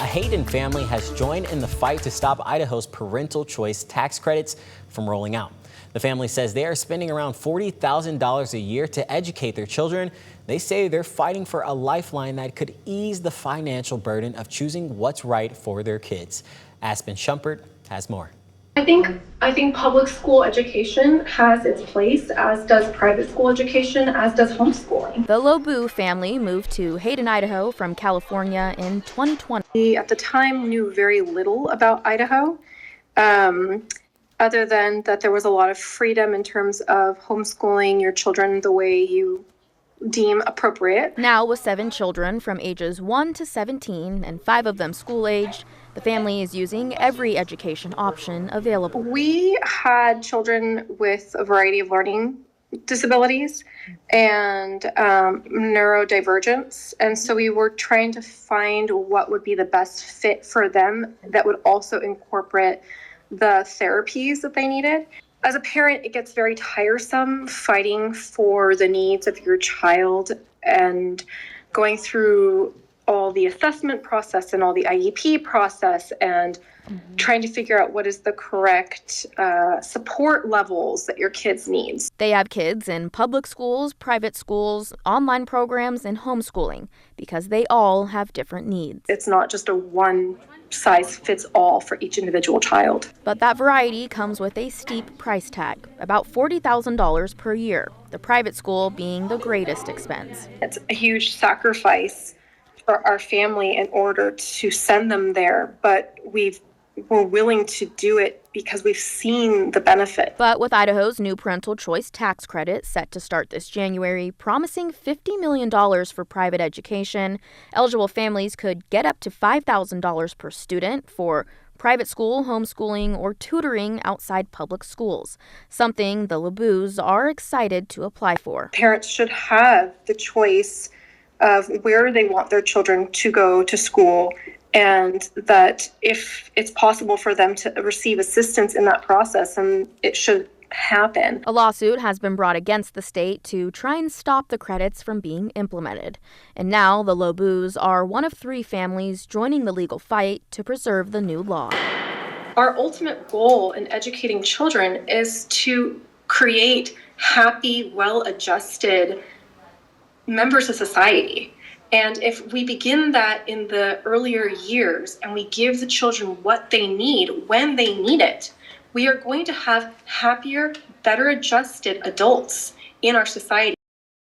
A Hayden family has joined in the fight to stop Idaho's parental choice tax credits from rolling out. The family says they are spending around $40,000 a year to educate their children. They say they're fighting for a lifeline that could ease the financial burden of choosing what's right for their kids. Aspen Shumpert has more. I think public school education has its place, as does private school education, as does homeschooling. The Lobue family moved to Hayden, Idaho from California in 2020. We, at the time, knew very little about Idaho, other than that there was a lot of freedom in terms of homeschooling your children the way you deem appropriate. Now, with 7 children from ages 1 to 17 and 5 of them school-aged, the family is using every education option available. We had children with a variety of learning disabilities and neurodivergence, and so we were trying to find what would be the best fit for them that would also incorporate the therapies that they needed. As a parent, it gets very tiresome fighting for the needs of your child and going through all the assessment process and all the IEP process and trying to figure out what is the correct support levels that your kids need. They have kids in public schools, private schools, online programs, and homeschooling because they all have different needs. It's not just a one-size-fits-all for each individual child. But that variety comes with a steep price tag, about $40,000 per year, the private school being the greatest expense. It's a huge sacrifice for our family in order to send them there, but we're willing to do it because we've seen the benefit. But with Idaho's new parental choice tax credit set to start this January, promising $50 million for private education, eligible families could get up to $5,000 per student for private school, homeschooling, or tutoring outside public schools, something the Lobues are excited to apply for. Parents should have the choice of where they want their children to go to school, and that if it's possible for them to receive assistance in that process, and it should happen. A lawsuit has been brought against the state to try and stop the credits from being implemented. And now the Lobues are one of 3 families joining the legal fight to preserve the new law. Our ultimate goal in educating children is to create happy, well-adjusted members of society. And if we begin that in the earlier years and we give the children what they need when they need it, we are going to have happier, better adjusted adults in our society.